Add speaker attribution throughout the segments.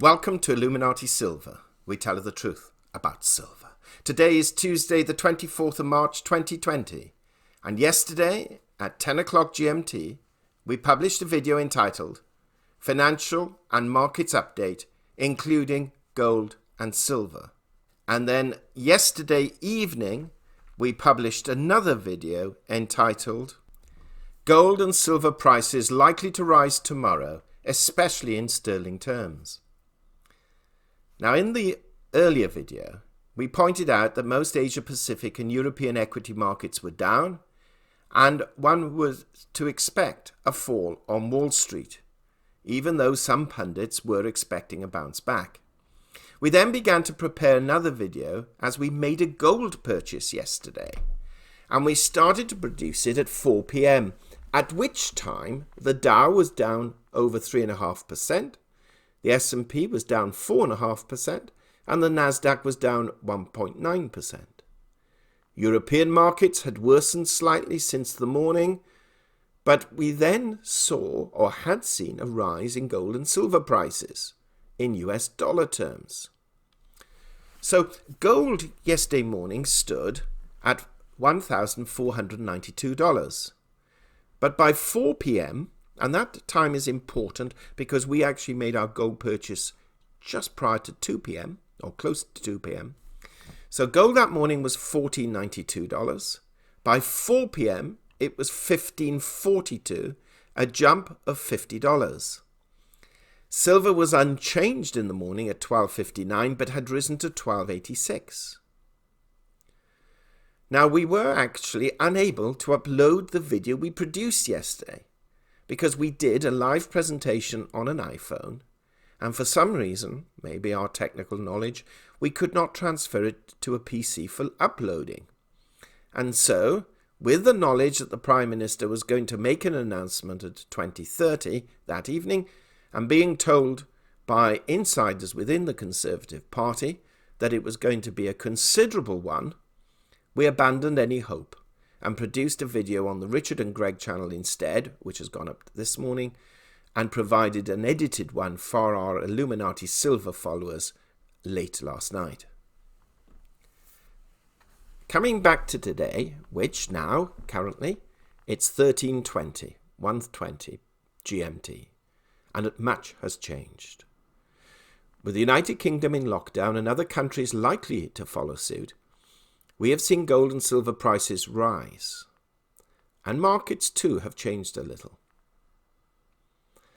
Speaker 1: Welcome to Illuminati Silver. We tell you the truth about silver. Today is Tuesday, the 24th of March, 2020. And yesterday, at 10 o'clock GMT, we published a video entitled Financial and Markets Update, including gold and silver. And then yesterday evening, we published another video entitled Gold and Silver Prices Likely to Rise Tomorrow, especially in sterling terms. Now, in the earlier video, we pointed out that most Asia-Pacific and European equity markets were down, and one was to expect a fall on Wall Street, even though some pundits were expecting a bounce back. We then began to prepare another video as we made a gold purchase yesterday, and we started to produce it at 4 p.m., at which time the Dow was down over 3.5%, the S&P was down 4.5%, and the Nasdaq was down 1.9%. European markets had worsened slightly since the morning, but we then saw or had seen a rise in gold and silver prices in US dollar terms. So gold yesterday morning stood at $1,492. But by 4 p.m., and that time is important because we actually made our gold purchase just prior to 2 p.m. or close to 2 p.m. So gold that morning was $1,492. By 4 p.m., it was $1,542, a jump of $50. Silver was unchanged in the morning at $12.59 but had risen to $12.86. Now, we were actually unable to upload the video we produced yesterday because we did a live presentation on an iPhone, and for some reason, maybe our technical knowledge, we could not transfer it to a PC for uploading. And so, with the knowledge that the Prime Minister was going to make an announcement at 20:30 that evening, and being told by insiders within the Conservative Party that it was going to be a considerable one, we abandoned any hope and produced a video on the Richard and Greg channel instead, which has gone up this morning, and provided an edited one for our Illuminati Silver followers late last night. Coming back to today, which now, currently, it's 13:20, 1:20 GMT, and much has changed. With the United Kingdom in lockdown and other countries likely to follow suit, we have seen gold and silver prices rise, and markets too have changed a little.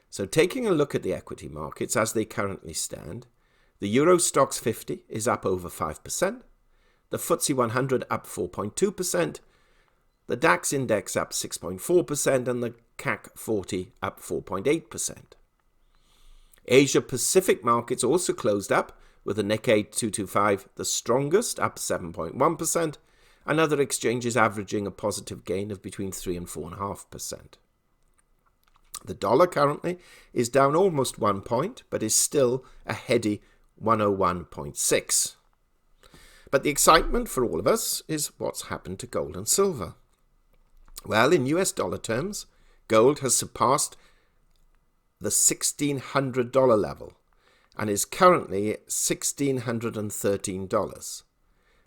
Speaker 1: So taking a look at the equity markets as they currently stand, the Euro Stoxx 50 is up over 5%, the FTSE 100 up 4.2%, the DAX index up 6.4%, and the CAC 40 up 4.8%. Asia Pacific markets also closed up, with the Nikkei 225 the strongest, up 7.1%, and other exchanges averaging a positive gain of between 3 and 4.5%. The dollar currently is down almost 1 point, but is still a heady 101.6. But the excitement for all of us is what's happened to gold and silver. Well, in US dollar terms, gold has surpassed the $1,600 level, and is currently $1,613.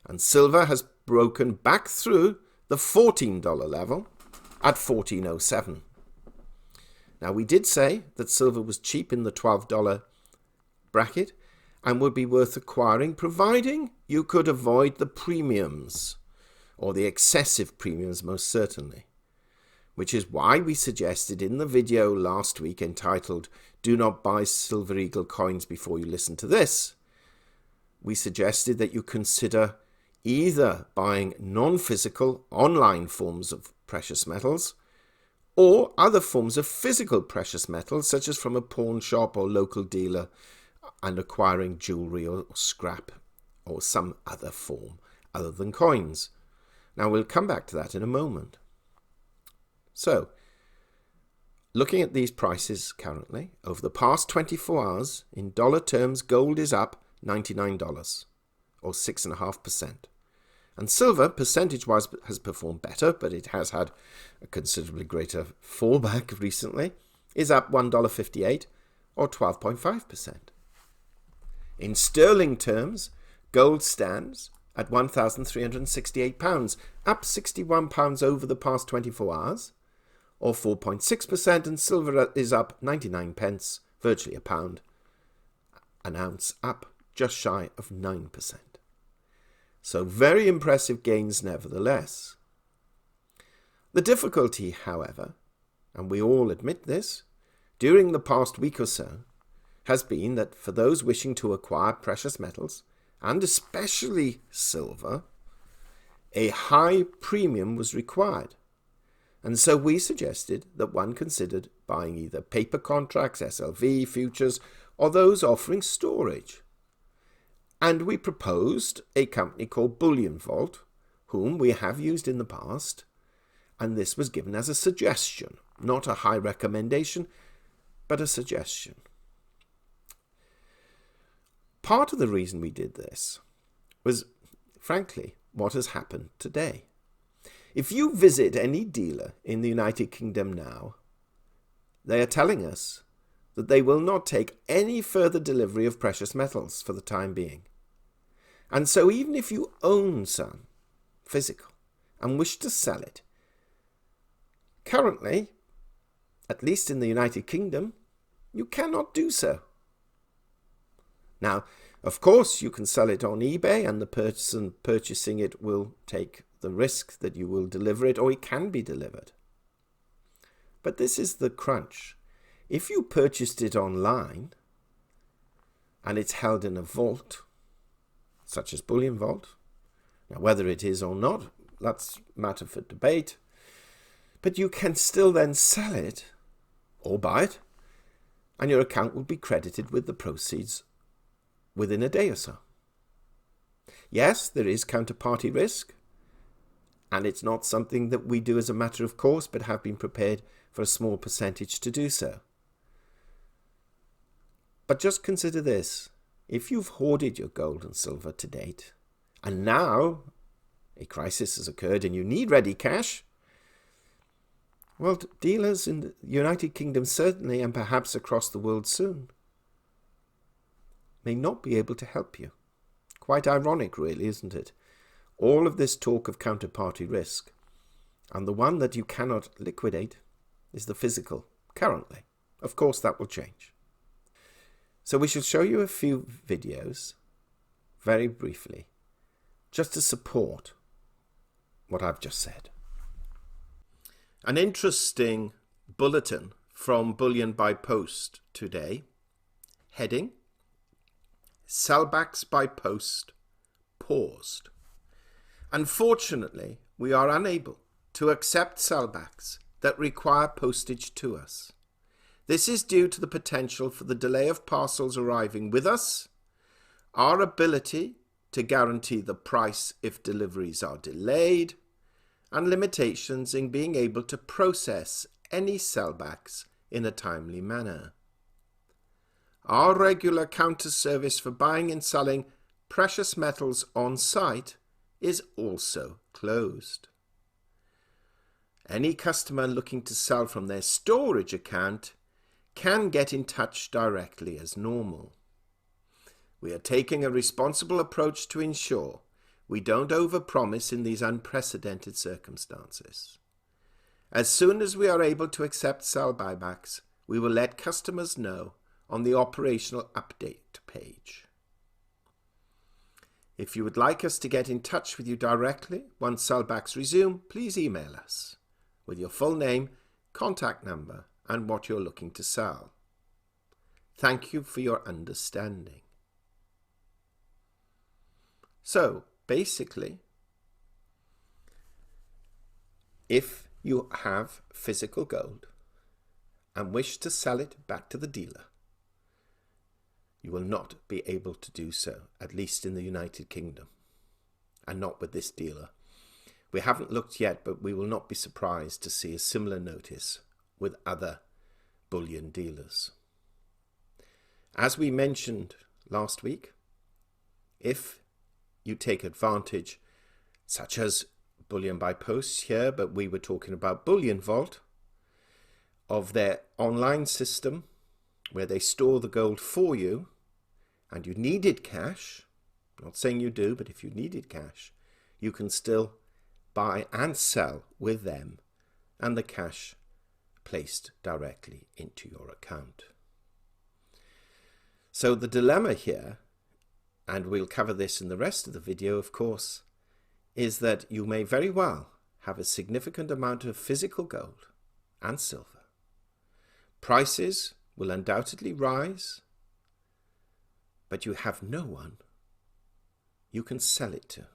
Speaker 1: And silver has broken back through the $14 level at $14.07. Now, we did say that silver was cheap in the $12 bracket and would be worth acquiring, providing you could avoid the premiums, or the excessive premiums most certainly. Which is why we suggested in the video last week entitled Do Not Buy Silver Eagle Coins Before You Listen to This, we suggested that you consider either buying non-physical online forms of precious metals or other forms of physical precious metals, such as from a pawn shop or local dealer, and acquiring jewellery or scrap or some other form other than coins. Now, we'll come back to that in a moment. So, looking at these prices currently, over the past 24 hours, in dollar terms, gold is up $99, or 6.5%. And silver, percentage-wise, has performed better, but it has had a considerably greater fallback recently, is up $1.58, or 12.5%. In sterling terms, gold stands at £1,368, up £61 over the past 24 hours, or 4.6%, and silver is up 99 pence, virtually a pound, an ounce up just shy of 9%. So very impressive gains nevertheless. The difficulty, however, and we all admit this, during the past week or so, has been that for those wishing to acquire precious metals, and especially silver, a high premium was required. And so we suggested that one considered buying either paper contracts, SLV, futures, or those offering storage. And we proposed a company called Bullion, whom we have used in the past, and this was given as a suggestion, not a high recommendation, but a suggestion. Part of the reason we did this was, frankly, what has happened today. If you visit any dealer in the United Kingdom now, they are telling us that they will not take any further delivery of precious metals for the time being. And so even if you own some physical and wish to sell it, currently, at least in the United Kingdom, you cannot do so. Now, of course, you can sell it on eBay and the person purchasing it will take the risk that you will deliver it, or it can be delivered. But this is the crunch. If you purchased it online and it's held in a vault, such as Bullion Vault, now whether it is or not, that's matter for debate, but you can still then sell it or buy it, and your account will be credited with the proceeds within a day or so. Yes, there is counterparty risk, and it's not something that we do as a matter of course, but have been prepared for a small percentage to do so. But just consider this. If you've hoarded your gold and silver to date, and now a crisis has occurred and you need ready cash, well, dealers in the United Kingdom certainly, and perhaps across the world soon, may not be able to help you. Quite ironic, really, isn't it? All of this talk of counterparty risk, and the one that you cannot liquidate is the physical, currently. Of course, that will change. So we shall show you a few videos, very briefly, just to support what I've just said. An interesting bulletin from Bullion by Post today. Heading: Sellbacks by Post paused. Unfortunately, we are unable to accept sellbacks that require postage to us. This is due to the potential for the delay of parcels arriving with us, our ability to guarantee the price if deliveries are delayed, and limitations in being able to process any sellbacks in a timely manner. Our regular counter service for buying and selling precious metals on site is also closed. Any customer looking to sell from their storage account can get in touch directly as normal. We are taking a responsible approach to ensure we don't overpromise in these unprecedented circumstances. As soon as we are able to accept sell buybacks, we will let customers know on the operational update page. If you would like us to get in touch with you directly once sellbacks resume, please email us with your full name, contact number, and what you're looking to sell. Thank you for your understanding. So, basically, if you have physical gold and wish to sell it back to the dealer, you will not be able to do so, at least in the United Kingdom, and not with this dealer. We haven't looked yet, but we will not be surprised to see a similar notice with other bullion dealers. As we mentioned last week, if you take advantage, such as Bullion by Post here, but we were talking about Bullion Vault, of their online system where they store the gold for you, and you needed cash, not saying you do, but if you needed cash, you can still buy and sell with them and the cash placed directly into your account. So the dilemma here, and we'll cover this in the rest of the video, of course, is that you may very well have a significant amount of physical gold and silver. Prices will undoubtedly rise, but you have no one you can sell it to.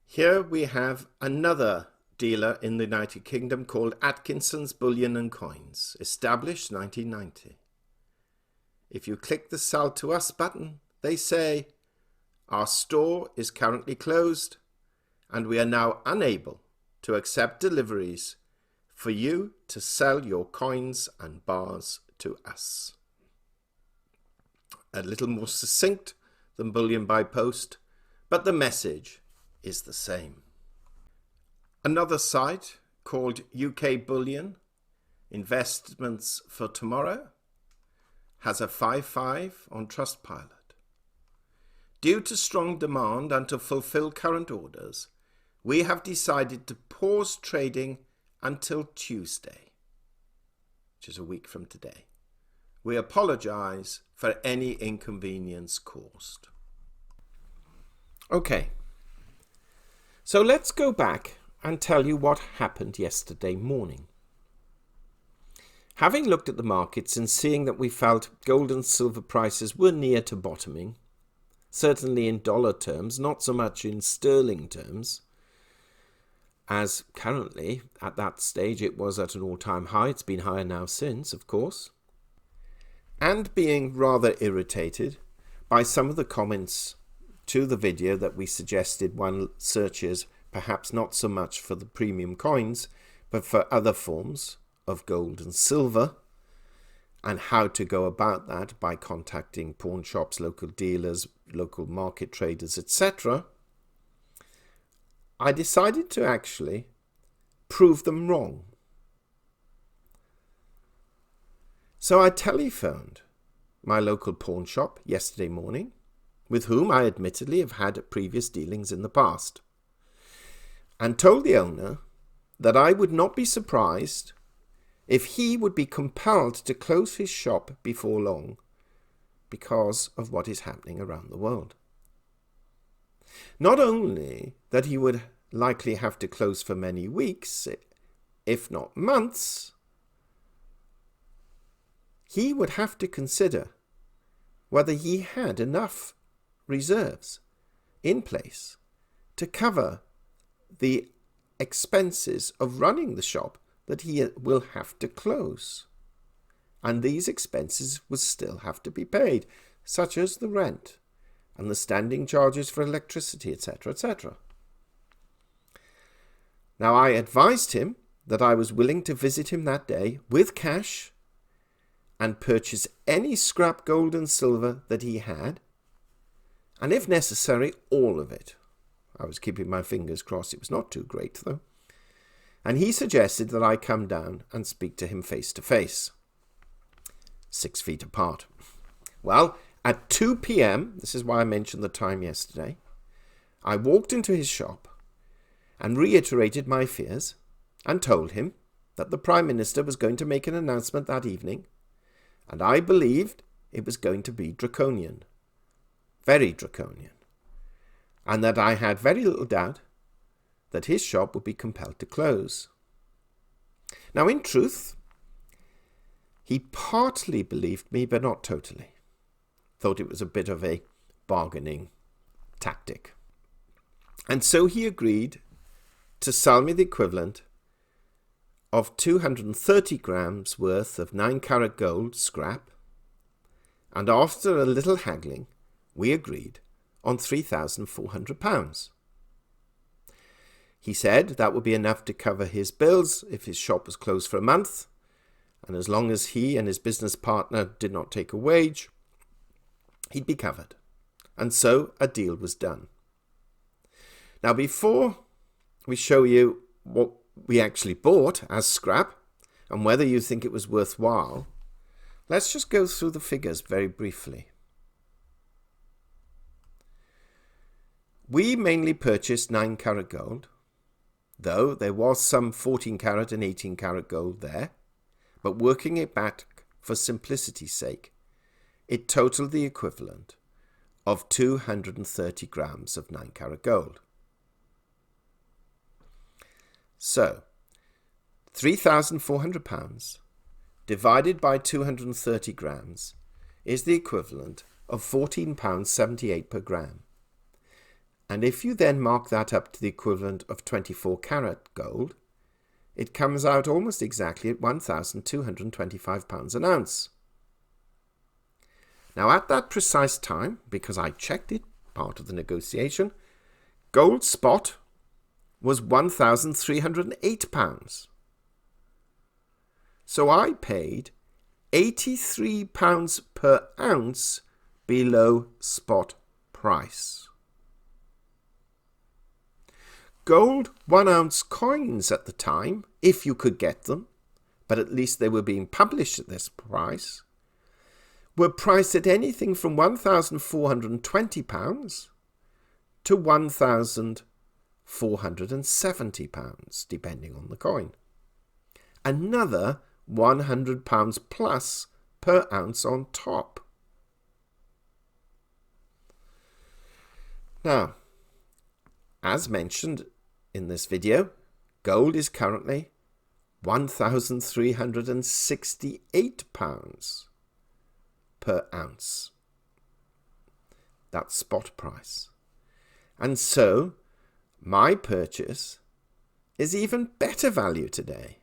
Speaker 1: Here we have another dealer in the United Kingdom called Atkinson's Bullion and Coins, established 1990. If you click the Sell to Us button, they say, our store is currently closed and we are now unable to accept deliveries for you to sell your coins and bars to us. A little more succinct than bullion by post, but the message is the same. Another site called UK Bullion, Investments for Tomorrow, has a 5.5 on Trustpilot. Due to strong demand and to fulfill current orders, we have decided to pause trading until Tuesday, which is a week from today. We apologize for any inconvenience caused. Okay, so let's go back and tell you what happened yesterday morning. Having looked at the markets and seeing that we felt gold and silver prices were near to bottoming, certainly in dollar terms, not so much in sterling terms, as currently at that stage it was at an all-time high. It's been higher now since, of course. And being rather irritated by some of the comments to the video that we suggested one searches perhaps not so much for the premium coins, but for other forms of gold and silver, and how to go about that by contacting pawn shops, local dealers, local market traders, etc., I decided to actually prove them wrong. So I telephoned my local pawn shop yesterday morning, with whom I admittedly have had previous dealings in the past, and told the owner that I would not be surprised if he would be compelled to close his shop before long because of what is happening around the world. Not only that he would likely have to close for many weeks, if not months, he would have to consider whether he had enough reserves in place to cover the expenses of running the shop that he will have to close. And these expenses would still have to be paid, such as the rent and the standing charges for electricity, etc., etc. Now, I advised him that I was willing to visit him that day with cash and purchase any scrap gold and silver that he had, and if necessary, all of it. I was keeping my fingers crossed. It was not too great, though. And he suggested that I come down and speak to him face to face, 6 feet apart. Well, at 2 p.m., this is why I mentioned the time yesterday, I walked into his shop and reiterated my fears and told him that the Prime Minister was going to make an announcement that evening, and I believed it was going to be draconian, very draconian, and that I had very little doubt that his shop would be compelled to close. Now, in truth, he partly believed me, but not totally. Thought it was a bit of a bargaining tactic. And so he agreed to sell me the equivalent of 230 grams worth of 9-carat gold scrap, and after a little haggling, we agreed on £3,400. He said that would be enough to cover his bills if his shop was closed for a month, and as long as he and his business partner did not take a wage, he'd be covered. And so a deal was done. Now, before we show you what we actually bought as scrap and whether you think it was worthwhile, let's just go through the figures very briefly. we mainly purchased 9 carat gold, though there was some 14 carat and 18 carat gold there, but working it back for simplicity's sake, it totaled the equivalent of 230 grams of 9 carat gold. So, £3,400 divided by 230 grams is the equivalent of £14.78 per gram. And if you then mark that up to the equivalent of 24 carat gold, it comes out almost exactly at £1,225 an ounce. Now at that precise time, because I checked it, part of the negotiation, gold spot was £1,308. So I paid £83 per ounce below spot price. Gold 1 ounce coins at the time, if you could get them, but at least they were being published at this price, were priced at anything from £1,420 to £1,470, depending on the coin. Another £100 plus per ounce on top. Now, as mentioned in this video, gold is currently £1,368 per ounce. That's spot price. And so, my purchase is even better value today.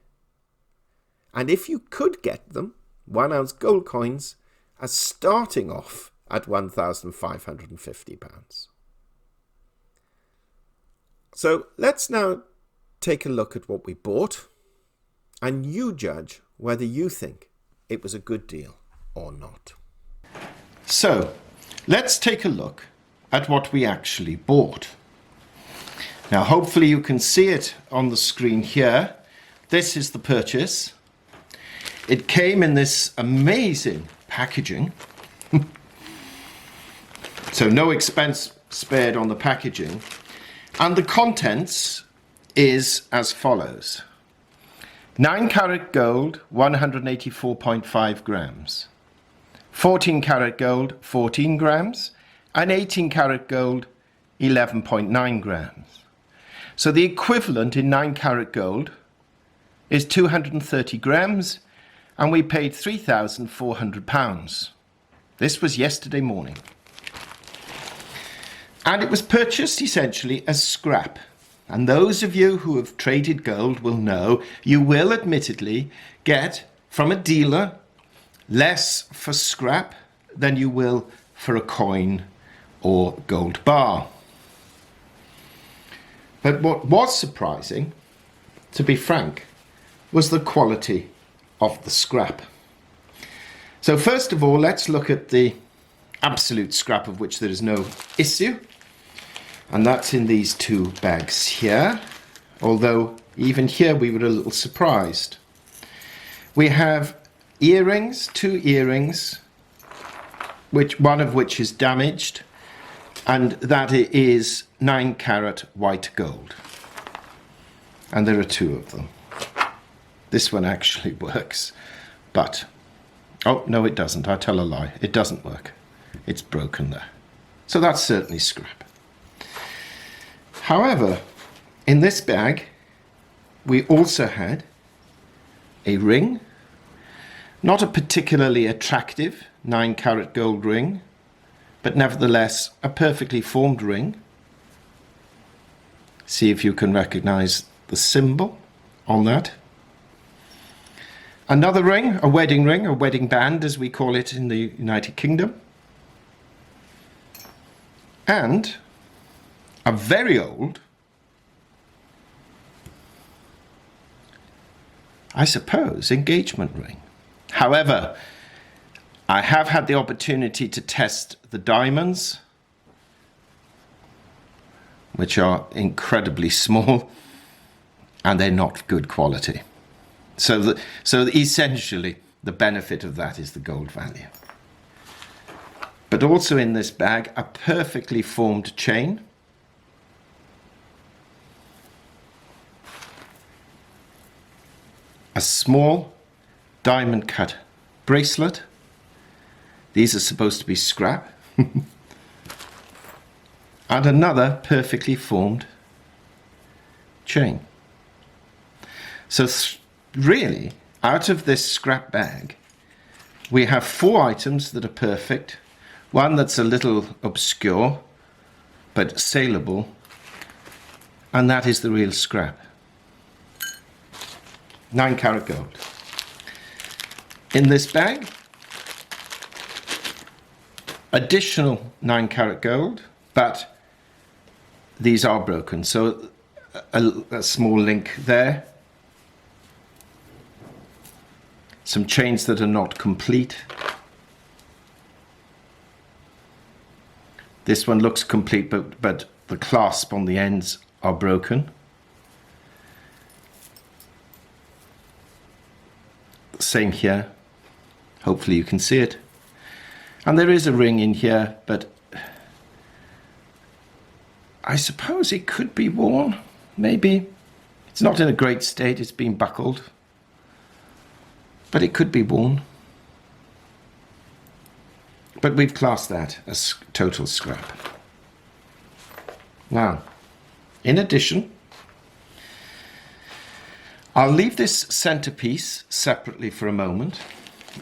Speaker 1: And if you could get them, 1 ounce gold coins, as starting off at £1,550. So let's now take a look at what we bought, and you judge whether you think it was a good deal or not. So let's take a look at what we actually bought. Now hopefully you can see it on the screen here. This is the purchase. It came in this amazing packaging. So no expense spared on the packaging. And the contents is as follows. 9 carat gold, 184.5 grams. 14 carat gold, 14 grams. And 18 carat gold, 11.9 grams. So the equivalent in 9 carat gold is 230 grams, and we paid £3,400. This was yesterday morning. And it was purchased essentially as scrap. And those of you who have traded gold will know you will admittedly get from a dealer less for scrap than you will for a coin or gold bar. But what was surprising, to be frank, was the quality of the scrap. So first of all, let's look at the absolute scrap of which there is no issue. And that's in these 2 bags here, although even here we were a little surprised. We have earrings, 2 earrings, one of which is damaged, and that is 9 carat white gold. And there are 2 of them. This one actually works, but, oh no it doesn't, I tell a lie, it doesn't work. It's broken there. So that's certainly scrap. However, in this bag, we also had a ring, not a particularly attractive 9 carat gold ring, but nevertheless a perfectly formed ring. See if you can recognize the symbol on that. Another ring, a wedding band as we call it in the United Kingdom. And a very old, I suppose, engagement ring. However, I have had the opportunity to test the diamonds, which are incredibly small, and they're not good quality. So essentially, the benefit of that is the gold value. But also in this bag, a perfectly formed chain, a small diamond cut bracelet. These are supposed to be scrap. And another perfectly formed chain. So really, out of this scrap bag, we have 4 items that are perfect, one that's a little obscure, but saleable, and that is the real scrap. 9 karat gold. In this bag, additional 9 karat gold, but these are broken, so a small link there. Some chains that are not complete. This one looks complete, but the clasp on the ends are broken. Same here. Hopefully you can see it. And there is a ring in here, but I suppose it could be worn, maybe. It's not in a great state, it's been buckled, but it could be worn. But we've classed that as total scrap. Now, in addition, I'll leave this centerpiece separately for a moment.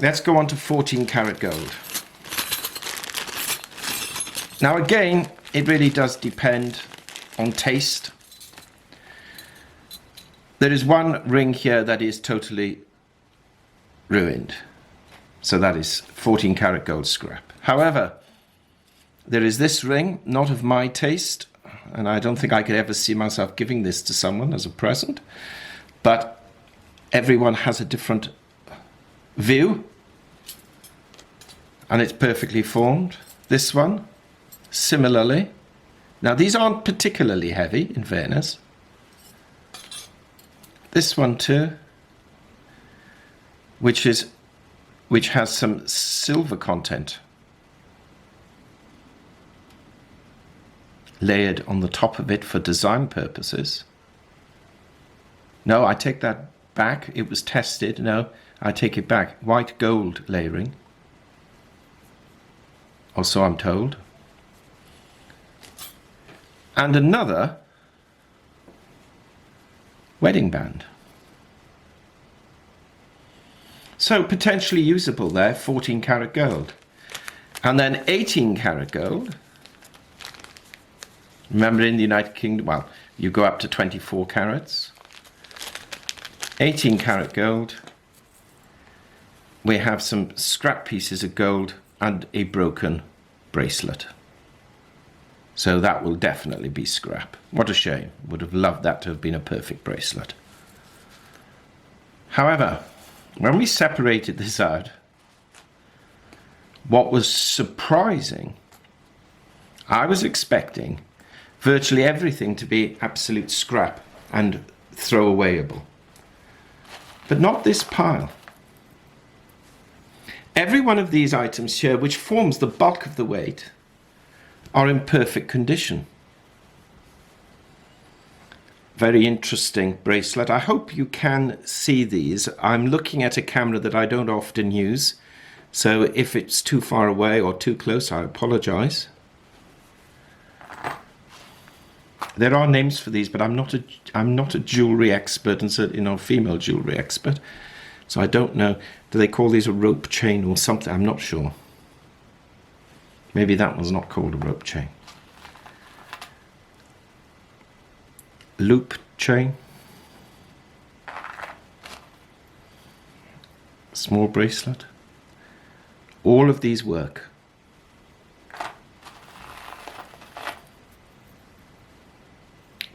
Speaker 1: Let's go on to 14 karat gold. Now again, it really does depend on taste. There is one ring here that is totally ruined. So that is 14 karat gold scrap. However, there is this ring, not of my taste, and I don't think I could ever see myself giving this to someone as a present, but everyone has a different view, and it's perfectly formed. This one, similarly. Now these aren't particularly heavy, in fairness. This one too, which has some silver content layered on the top of it for design purposes. No, I take that back. It was tested. No, I take it back. White gold layering. Or so I'm told. And another wedding band. So potentially usable there, 14 karat gold. And then 18 karat gold. Remember, in the United Kingdom, well, you go up to 24 carats. 18 karat gold. We have some scrap pieces of gold and a broken bracelet. So that will definitely be scrap. What a shame. Would have loved that to have been a perfect bracelet. However, when we separated this out, what was surprising, I was expecting virtually everything to be absolute scrap and throwawayable. But not this pile. Every one of these items here, which forms the bulk of the weight, are in perfect condition. Very interesting bracelet. I hope you can see these. I'm looking at a camera that I don't often use, so if it's too far away or too close, I apologize. There are names for these, but I'm not a jewelry expert, and certainly not a female jewelry expert, so I don't know. Do they call these a rope chain or something? I'm not sure. Maybe that one's not called a rope chain. Loop chain. Small bracelet. All of these work.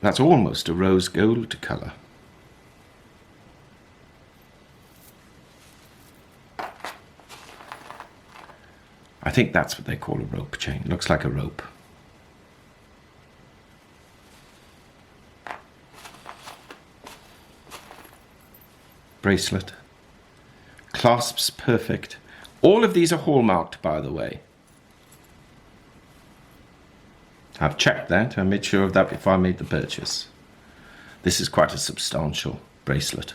Speaker 1: That's almost a rose gold colour. I think that's what they call a rope chain. Looks like a rope. Bracelet. Clasps perfect. All of these are hallmarked, by the way. I've checked that. I made sure of that before I made the purchase. This is quite a substantial bracelet.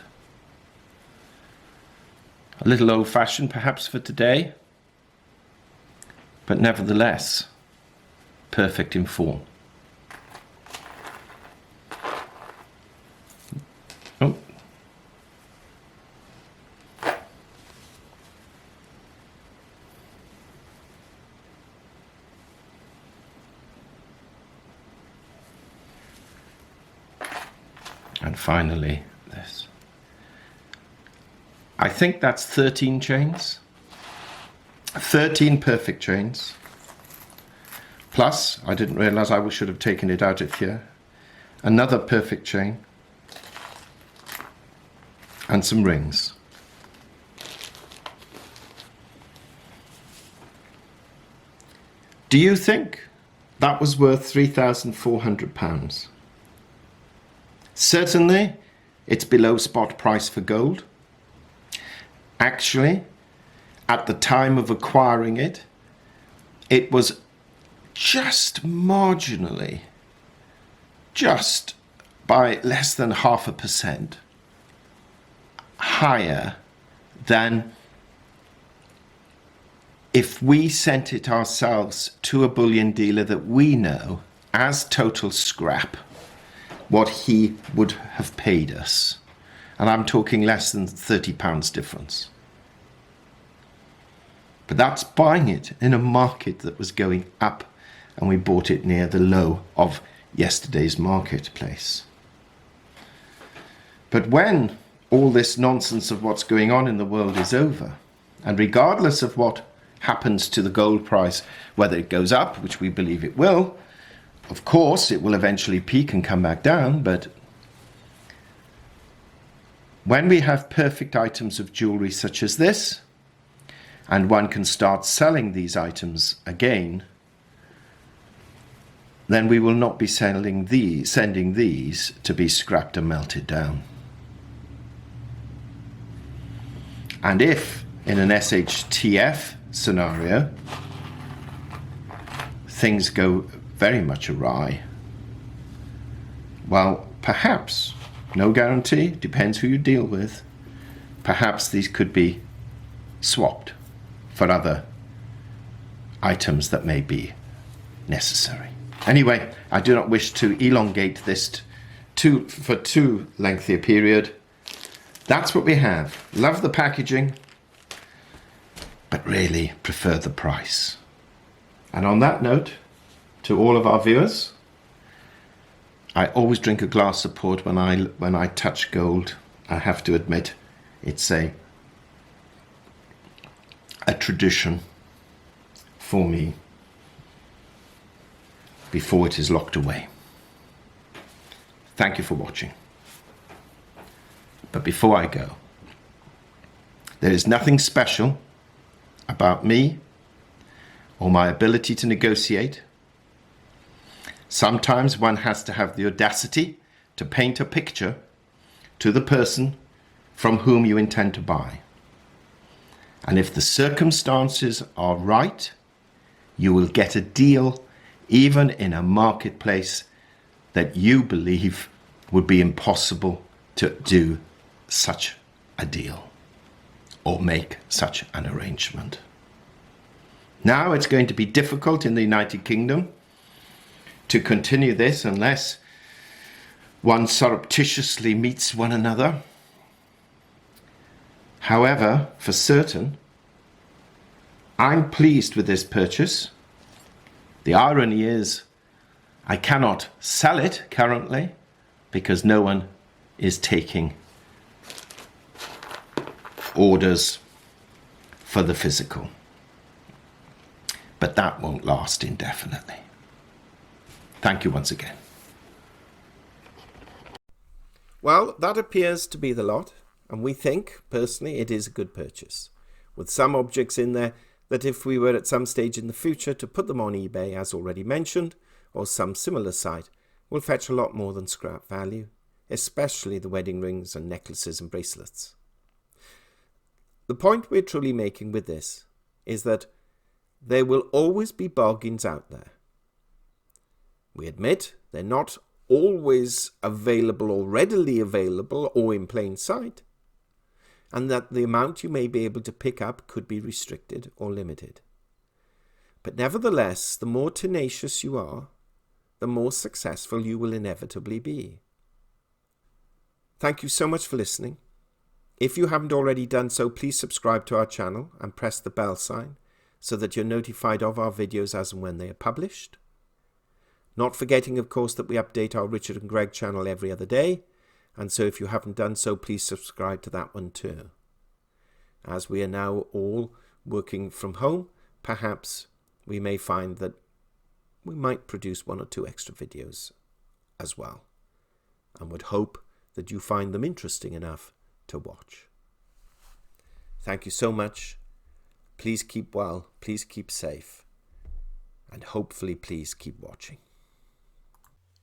Speaker 2: A little old-fashioned perhaps for today, but nevertheless perfect in form. Oh. And finally this. I think that's 13 chains. 13 perfect chains. Plus, I didn't realize I should have taken it out of here. Another perfect chain. And some rings. Do you think that was worth £3,400? Certainly, it's below spot price for gold. Actually, at the time of acquiring it, it was just marginally, just by less than 0.5% higher than if we sent it ourselves to a bullion dealer that we know as total scrap, what he would have paid us. And I'm talking less than £30 difference. But that's buying it in a market that was going up, and we bought it near the low of yesterday's marketplace. But when all this nonsense of what's going on in the world is over, and regardless of what happens to the gold price, whether it goes up, which we believe it will, of course it will eventually peak and come back down, but when we have perfect items of jewelry such as this, and one can start selling these items again, then we will not be sending these to be scrapped and melted down. And if in an SHTF scenario things go very much awry, well, perhaps, no guarantee, depends who you deal with, perhaps these could be swapped for other items that may be necessary. Anyway, I do not wish to elongate this for too lengthy a period. That's what we have. Love the packaging, but really prefer the price. And on that note, to all of our viewers, I always drink a glass of port when I touch gold. I have to admit, it's a tradition for me before it is locked away. Thank you for watching. But before I go, there is nothing special about me or my ability to negotiate. Sometimes one has to have the audacity to paint a picture to the person from whom you intend to buy. And if the circumstances are right, you will get a deal even in a marketplace that you believe would be impossible to do such a deal or make such an arrangement. Now it's going to be difficult in the United Kingdom to continue this unless one surreptitiously meets one another. However, for certain, I'm pleased with this purchase. The irony is I cannot sell it currently because no one is taking orders for the physical. But that won't last indefinitely. Thank you once again.
Speaker 1: Well, that appears to be the lot, and we think, personally, it is a good purchase, with some objects in there that if we were at some stage in the future to put them on eBay, as already mentioned, or some similar site, will fetch a lot more than scrap value, especially the wedding rings and necklaces and bracelets. The point we're truly making with this is that there will always be bargains out there. We admit they're not always available or readily available or in plain sight, and that the amount you may be able to pick up could be restricted or limited. But nevertheless, the more tenacious you are, the more successful you will inevitably be. Thank you so much for listening. If you haven't already done so, please subscribe to our channel and press the bell sign so that you're notified of our videos as and when they are published. Not forgetting, of course, that we update our Richard and Greg channel every other day, and so if you haven't done so, please subscribe to that one too. As we are now all working from home, perhaps we may find that we might produce 1 or 2 extra videos as well, and would hope that you find them interesting enough to watch. Thank you so much. Please keep well, please keep safe, and hopefully please keep watching.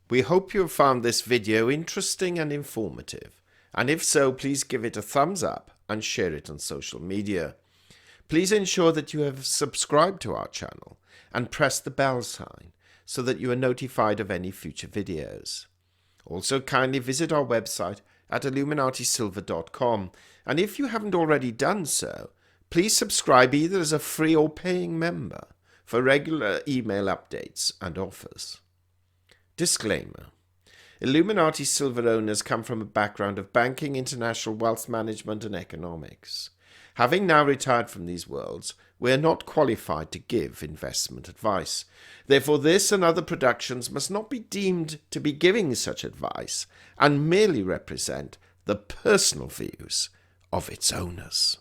Speaker 1: We hope you have found this video interesting and informative, and if so, please give it a thumbs up and share it on social media. Please ensure that you have subscribed to our channel and press the bell sign so that you are notified of any future videos. Also, kindly visit our website at illuminatisilver.com, and if you haven't already done so, please subscribe either as a free or paying member for regular email updates and offers. Disclaimer: Illuminati Silver owners come from a background of banking, international wealth management and economics. Having now retired from these worlds, we are not qualified to give investment advice. Therefore, this and other productions must not be deemed to be giving such advice and merely represent the personal views of its owners.